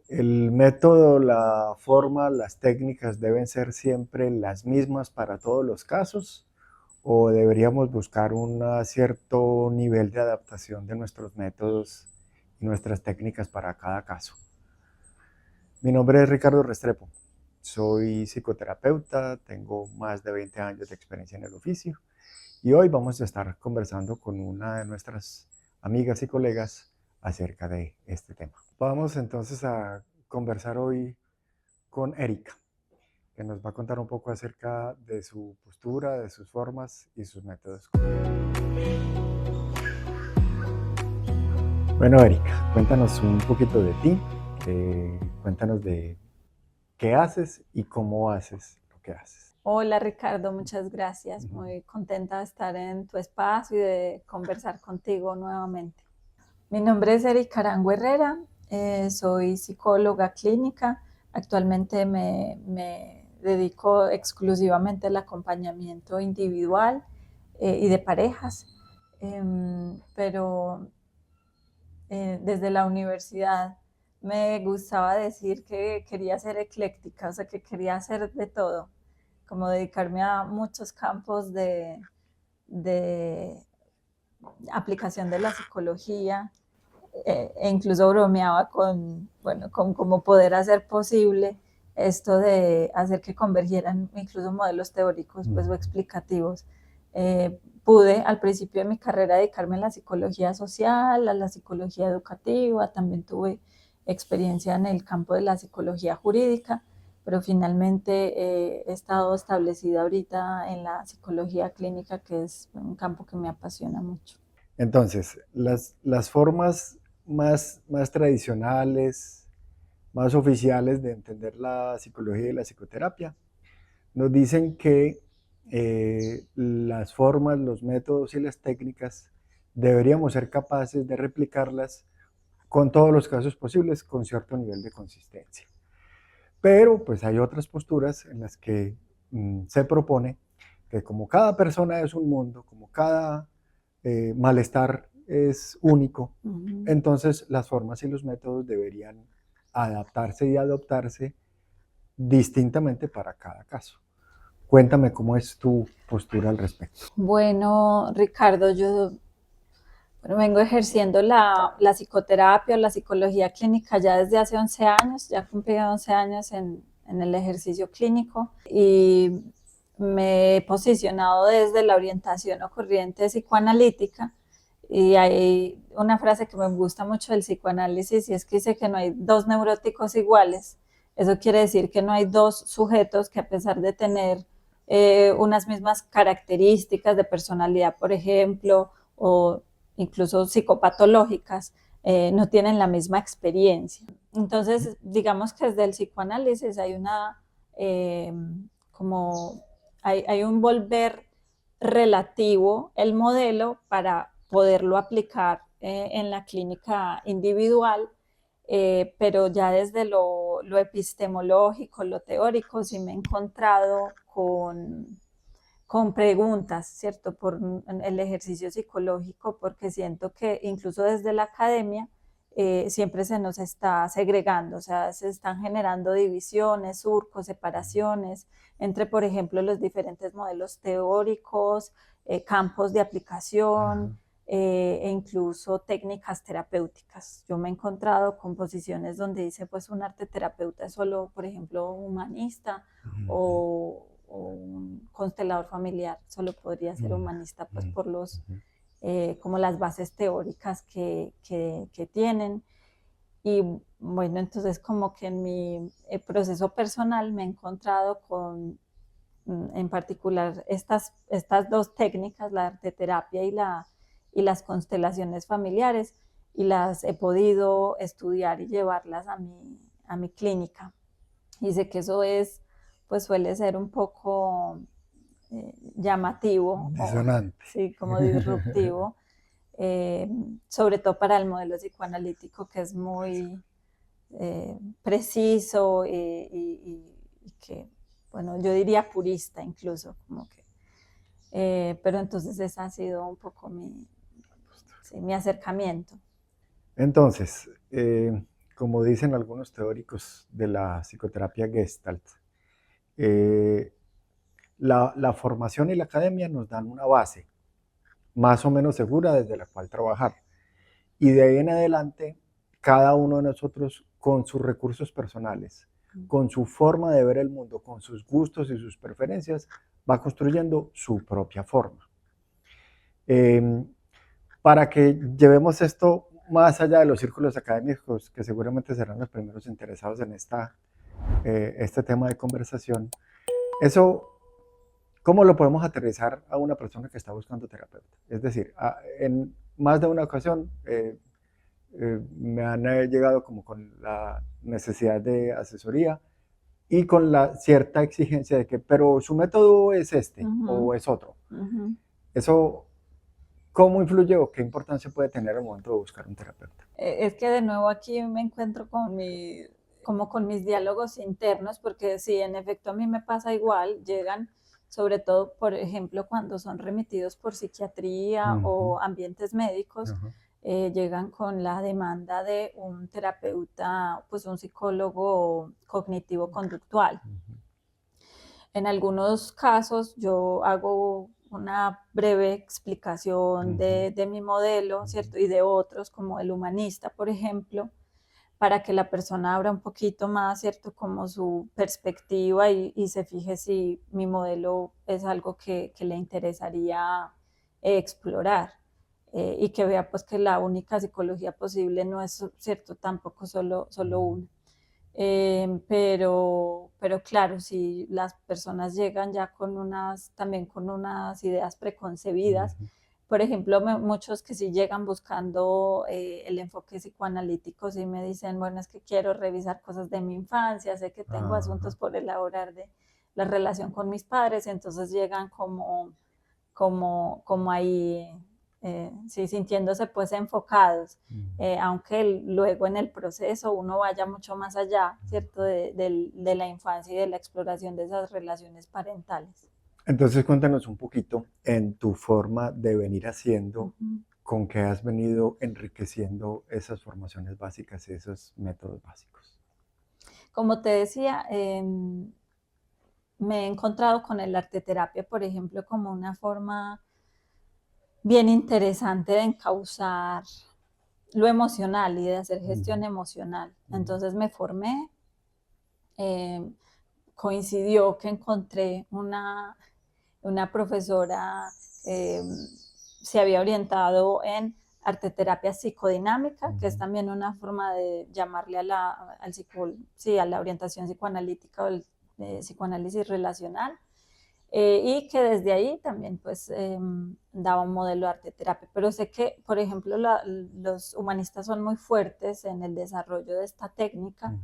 ¿El método, la forma, las técnicas deben ser siempre las mismas para todos los casos o deberíamos buscar un cierto nivel de adaptación de nuestros métodos y nuestras técnicas para cada caso? Mi nombre es Ricardo Restrepo, soy psicoterapeuta, tengo más de 20 años de experiencia en el oficio y hoy vamos a estar conversando con una de nuestras amigas y colegas acerca de este tema. Vamos entonces a conversar hoy con Erika, que nos va a contar un poco acerca de su postura, de sus formas y sus métodos. Bueno, Erika, cuéntanos un poquito de ti, cuéntanos de qué haces y cómo haces lo que haces. Hola Ricardo, muchas gracias. Ujú. Muy contenta de estar en tu espacio y de conversar contigo nuevamente. Mi nombre es Erika Arango Herrera, soy psicóloga clínica. Actualmente me dedico exclusivamente al acompañamiento individual y de parejas, pero desde la universidad me gustaba decir que quería ser ecléctica, o sea, que quería hacer de todo, como dedicarme a muchos campos de aplicación de la psicología, e incluso bromeaba con, bueno, con cómo poder hacer posible esto de hacer que convergieran incluso modelos teóricos pues, o explicativos. Pude al principio de mi carrera dedicarme a la psicología social, a la psicología educativa, también tuve experiencia en el campo de la psicología jurídica, pero finalmente he estado establecida ahorita en la psicología clínica, que es un campo que me apasiona mucho. Entonces, las formas más tradicionales, más oficiales de entender la psicología y la psicoterapia nos dicen que las formas, los métodos y las técnicas deberíamos ser capaces de replicarlas con todos los casos posibles con cierto nivel de consistencia. Pero pues hay otras posturas en las que se propone que como cada persona es un mundo, como cada malestar es único, Uh -huh. entonces las formas y los métodos deberían adaptarse y adoptarse distintamente para cada caso. Cuéntame cómo es tu postura al respecto. Bueno, Ricardo, yo vengo ejerciendo la psicoterapia o la psicología clínica ya desde hace 11 años, ya cumplí 11 años en el ejercicio clínico y me he posicionado desde la orientación o corriente psicoanalítica. Y hay una frase que me gusta mucho del psicoanálisis y es que dice que no hay dos neuróticos iguales. Eso quiere decir que no hay dos sujetos que a pesar de tener unas mismas características de personalidad, por ejemplo, o incluso psicopatológicas, no tienen la misma experiencia. Entonces, digamos que desde el psicoanálisis hay una, como, hay un volver relativo el modelo para poderlo aplicar en la clínica individual, pero ya desde lo epistemológico, lo teórico, sí me he encontrado con preguntas, ¿cierto? Por el ejercicio psicológico, porque siento que incluso desde la academia siempre se nos está segregando, o sea, se están generando divisiones, surcos, separaciones entre, por ejemplo, los diferentes modelos teóricos, campos de aplicación e incluso técnicas terapéuticas. Yo me he encontrado con posiciones donde dice, pues un arte terapeuta es solo, por ejemplo, humanista o un constelador familiar solo podría ser humanista, pues por los, como las bases teóricas que tienen. Y bueno, entonces como que en mi proceso personal me he encontrado con, en particular, estas dos técnicas, la arteterapia y las constelaciones familiares, y las he podido estudiar y llevarlas a mi clínica. Y sé que eso es, pues suele ser un poco llamativo o Disonante. sí, como disruptivo, sobre todo para el modelo psicoanalítico que es muy preciso y que, bueno, yo diría purista incluso, como que, pero entonces ese ha sido un poco mi, sí, mi acercamiento. Entonces, como dicen algunos teóricos de la psicoterapia Gestalt, eh, la formación y la academia nos dan una base más o menos segura desde la cual trabajar. Y de ahí en adelante, cada uno de nosotros, con sus recursos personales, con su forma de ver el mundo, con sus gustos y sus preferencias, va construyendo su propia forma. Para que llevemos esto más allá de los círculos académicos, que seguramente serán los primeros interesados en este tema de conversación, eso, ¿cómo lo podemos aterrizar a una persona que está buscando terapeuta? Es decir, en más de una ocasión me han llegado como con la necesidad de asesoría y con la cierta exigencia de que, pero su método es este o es otro. Eso, ¿cómo influye o qué importancia puede tener al momento de buscar un terapeuta? Es que de nuevo aquí me encuentro como con mis diálogos internos, porque sí, en efecto a mí me pasa igual, llegan sobre todo, por ejemplo, cuando son remitidos por psiquiatría o ambientes médicos, llegan con la demanda de un terapeuta, pues un psicólogo cognitivo-conductual. En algunos casos yo hago una breve explicación de mi modelo, ¿cierto? Y de otros, como el humanista, por ejemplo, para que la persona abra un poquito más, ¿cierto? Como su perspectiva y se fije si mi modelo es algo que le interesaría explorar. Y que vea pues que la única psicología posible no es, ¿cierto? Tampoco solo una. Pero claro, si las personas llegan ya también con unas ideas preconcebidas, por ejemplo, muchos que sí llegan buscando el enfoque psicoanalítico, sí me dicen, bueno, es que quiero revisar cosas de mi infancia, sé que tengo asuntos por elaborar de la relación con mis padres, entonces llegan como ahí, sí, sintiéndose pues enfocados, aunque luego en el proceso uno vaya mucho más allá, ¿cierto? De la infancia y de la exploración de esas relaciones parentales. Entonces cuéntanos un poquito en tu forma de venir haciendo, con qué has venido enriqueciendo esas formaciones básicas y esos métodos básicos. Como te decía, me he encontrado con el arteterapia, por ejemplo, como una forma bien interesante de encauzar lo emocional y de hacer gestión emocional. Entonces me formé, coincidió que encontré una profesora, se había orientado en arteterapia psicodinámica, que es también una forma de llamarle a la orientación psicoanalítica o el psicoanálisis relacional. Y que desde ahí también pues daba un modelo de arteterapia. Pero sé que, por ejemplo, los humanistas son muy fuertes en el desarrollo de esta técnica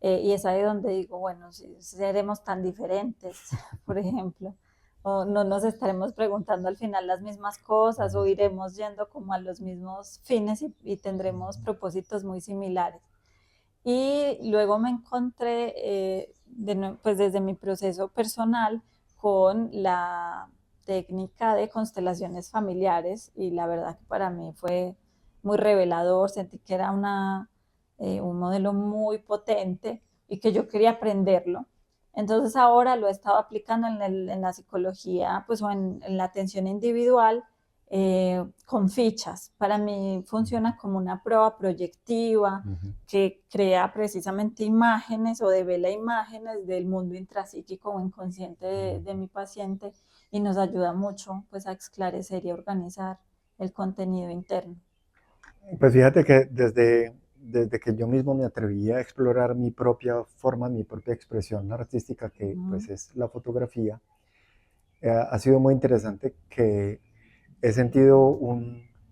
y es ahí donde digo, bueno, si seremos tan diferentes, por ejemplo, o no nos estaremos preguntando al final las mismas cosas o iremos yendo como a los mismos fines y tendremos propósitos muy similares. Y luego me encontré, pues desde mi proceso personal, con la técnica de constelaciones familiares y la verdad que para mí fue muy revelador, sentí que era un modelo muy potente y que yo quería aprenderlo. Entonces ahora lo he estado aplicando en la psicología, pues o en la atención individual, con fichas. Para mí funciona como una prueba proyectiva que crea precisamente imágenes o devela imágenes del mundo intrapsíquico o inconsciente de mi paciente y nos ayuda mucho pues a esclarecer y organizar el contenido interno. Pues fíjate que desde que yo mismo me atreví a explorar mi propia forma, mi propia expresión artística, que pues es la fotografía, ha sido muy interesante que he sentido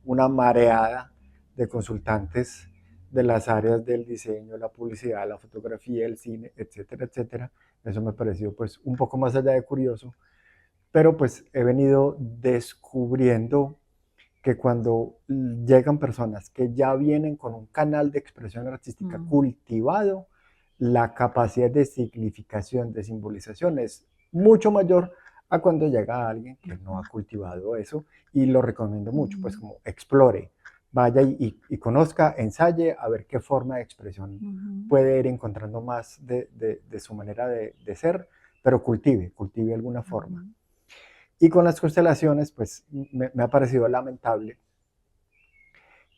una mareada de consultantes de las áreas del diseño, la publicidad, la fotografía, el cine, etcétera, etcétera. Eso me pareció pues un poco más allá de curioso, pero pues he venido descubriendo que cuando llegan personas que ya vienen con un canal de expresión artística cultivado, la capacidad de significación, de simbolización es mucho mayor a cuando llega alguien que no ha cultivado eso y lo recomiendo mucho, pues como explore, vaya y conozca, ensaye, a ver qué forma de expresión puede ir encontrando más de su manera de ser, pero cultive alguna forma. Y con las constelaciones, pues me ha parecido lamentable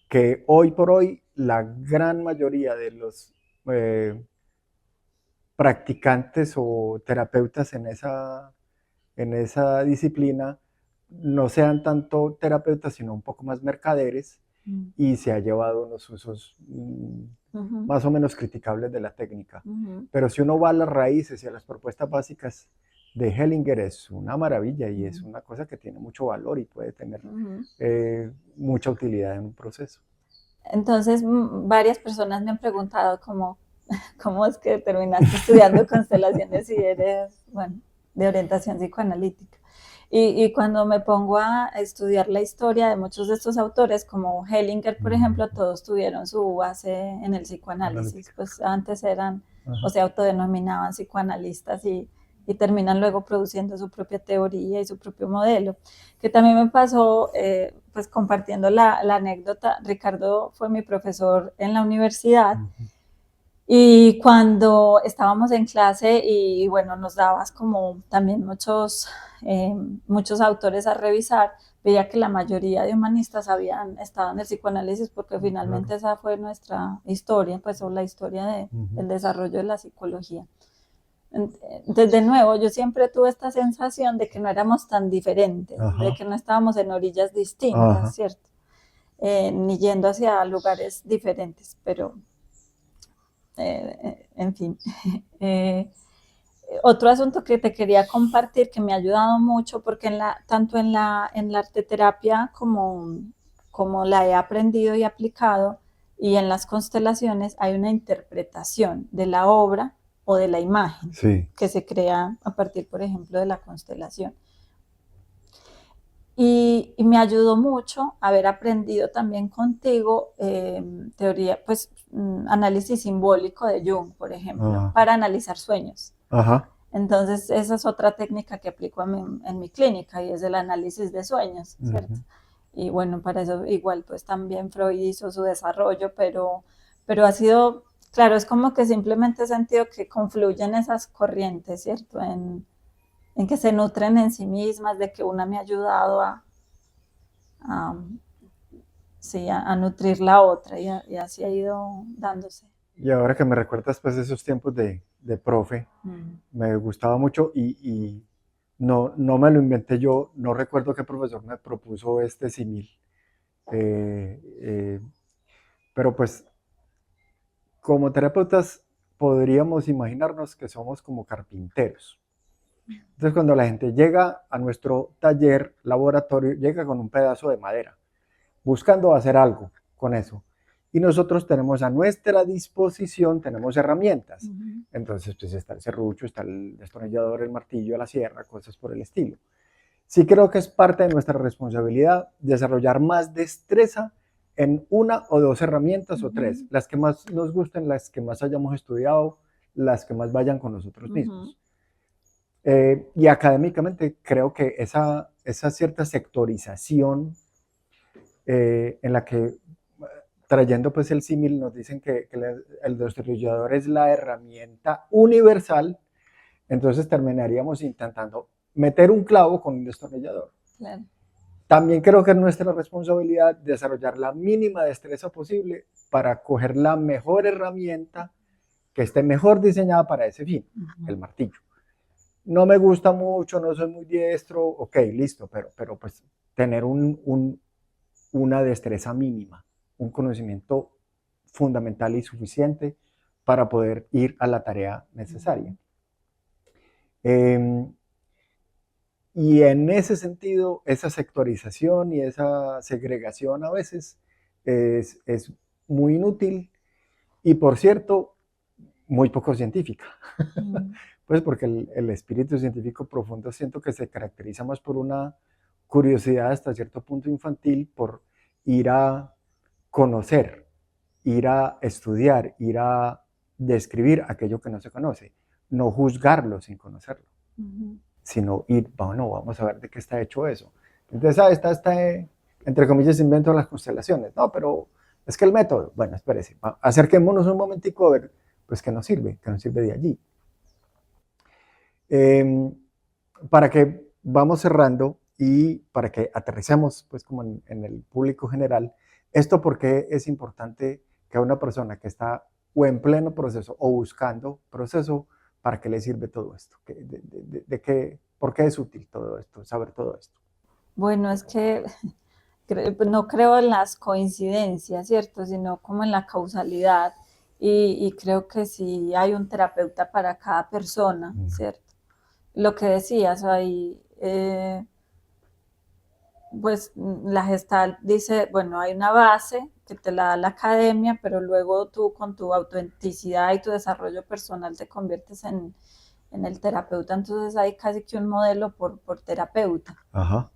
que hoy por hoy la gran mayoría de los practicantes o terapeutas en esa disciplina no sean tanto terapeutas, sino un poco más mercaderes, y se ha llevado unos usos más o menos criticables de la técnica. Pero si uno va a las raíces y a las propuestas básicas de Hellinger, es una maravilla y es una cosa que tiene mucho valor y puede tener mucha utilidad en un proceso. Entonces, varias personas me han preguntado cómo es que terminaste estudiando constelaciones si eres, bueno, de orientación psicoanalítica. Y cuando me pongo a estudiar la historia de muchos de estos autores, como Hellinger, por ejemplo, todos tuvieron su base en el psicoanálisis, pues antes eran, o se autodenominaban psicoanalistas y terminan luego produciendo su propia teoría y su propio modelo. Que también me pasó, pues compartiendo la anécdota, Ricardo fue mi profesor en la universidad. Y cuando estábamos en clase y bueno, nos dabas como también muchos autores a revisar, veía que la mayoría de humanistas habían estado en el psicoanálisis porque finalmente esa fue nuestra historia, pues o la historia del desarrollo de la psicología. Entonces, de nuevo, yo siempre tuve esta sensación de que no éramos tan diferentes, de que no estábamos en orillas distintas, ¿cierto? Ni yendo hacia lugares diferentes, pero... en fin. Otro asunto que te quería compartir que me ha ayudado mucho, porque tanto en la arteterapia como la he aprendido y aplicado, y en las constelaciones hay una interpretación de la obra o de la imagen que se crea a partir, por ejemplo, de la constelación. Y me ayudó mucho haber aprendido también contigo teoría, pues análisis simbólico de Jung, por ejemplo, para analizar sueños. Entonces, esa es otra técnica que aplico en mi clínica y es el análisis de sueños, ¿cierto? Y bueno, para eso igual pues también Freud hizo su desarrollo, pero ha sido, claro, es como que simplemente he sentido que confluyen esas corrientes, ¿cierto? En que se nutren en sí mismas, de que una me ha ayudado a nutrir la otra y así ha ido dándose. Y ahora que me recuerdas pues esos tiempos de profe, me gustaba mucho y no me lo inventé yo, no recuerdo qué profesor me propuso este símil, pero pues como terapeutas podríamos imaginarnos que somos como carpinteros. Entonces cuando la gente llega a nuestro taller, laboratorio, llega con un pedazo de madera, buscando hacer algo con eso. Y nosotros tenemos a nuestra disposición, tenemos herramientas. Entonces pues está el serrucho, está el destornillador, el martillo, la sierra, cosas por el estilo. Sí creo que es parte de nuestra responsabilidad desarrollar más destreza en una o dos herramientas o tres, las que más nos gusten, las que más hayamos estudiado, las que más vayan con nosotros mismos. Y académicamente creo que esa cierta sectorización en la que, trayendo pues el símil, nos dicen que el destornillador es la herramienta universal, entonces terminaríamos intentando meter un clavo con un destornillador. Claro. También creo que es nuestra responsabilidad desarrollar la mínima destreza posible para coger la mejor herramienta que esté mejor diseñada para ese fin, el martillo. No me gusta mucho, no soy muy diestro, ok, listo, pero pues tener una destreza mínima, un conocimiento fundamental y suficiente para poder ir a la tarea necesaria. Y en ese sentido, esa sectorización y esa segregación a veces es muy inútil y, por cierto, muy poco científica. Pues porque el espíritu científico profundo siento que se caracteriza más por una curiosidad hasta cierto punto infantil, por ir a conocer, ir a estudiar, ir a describir aquello que no se conoce, no juzgarlo sin conocerlo, sino ir, bueno, vamos a ver de qué está hecho eso. Entonces está entre comillas, invento las constelaciones. No, pero es que el método, bueno, espérese, acerquémonos un momentico a ver, pues, qué nos sirve de allí. Para que vamos cerrando y para que aterricemos, pues, como en el público general, esto porque es importante que a una persona que está o en pleno proceso o buscando proceso, ¿para qué le sirve todo esto? ¿Por qué es útil todo esto, saber todo esto? Bueno, es que no creo en las coincidencias, ¿cierto? Sino como en la causalidad. Y creo que sí hay un terapeuta para cada persona, ¿cierto? Lo que decías ahí, pues la Gestalt dice, bueno, hay una base que te la da la academia, pero luego tú con tu autenticidad y tu desarrollo personal te conviertes en el terapeuta, entonces hay casi que un modelo por terapeuta. Ajá.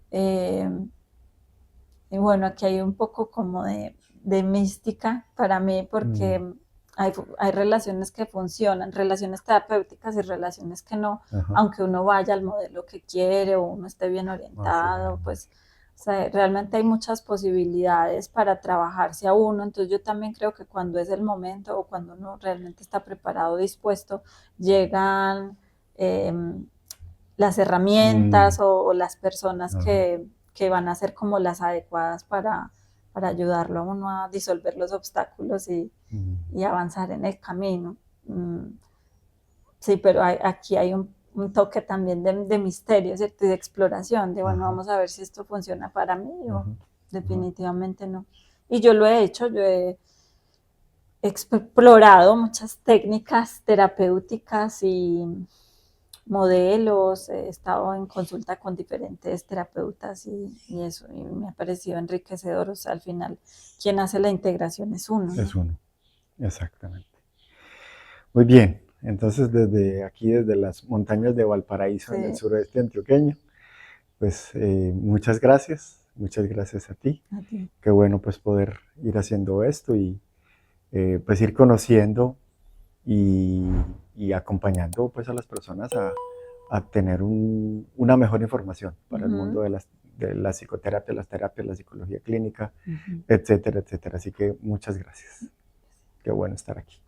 Y bueno, aquí hay un poco como de mística para mí porque hay relaciones que funcionan, relaciones terapéuticas y relaciones que no, Ajá. aunque uno vaya al modelo que quiere o uno esté bien orientado, pues o sea, realmente hay muchas posibilidades para trabajarse a uno, entonces yo también creo que cuando es el momento o cuando uno realmente está preparado, dispuesto, llegan las herramientas o las personas que van a ser como las adecuadas para ayudarlo a uno a disolver los obstáculos y avanzar en el camino. Sí, pero aquí hay un toque también de misterio, ¿cierto? Y de exploración, de bueno, vamos a ver si esto funciona para mí o definitivamente no. Y yo lo he hecho, yo he explorado muchas técnicas terapéuticas y modelos, he estado en consulta con diferentes terapeutas y eso y me ha parecido enriquecedor. O sea, al final, quien hace la integración es uno, ¿no? Es uno, exactamente. Muy bien, entonces desde aquí, desde las montañas de Valparaíso, en el sureste antioqueño, pues muchas gracias a ti. A ti. Qué bueno pues poder ir haciendo esto y pues ir conociendo y acompañando pues a las personas a tener una mejor información para el mundo de la psicoterapia, las terapias, la psicología clínica, etcétera, etcétera. Así que muchas gracias. Qué bueno estar aquí.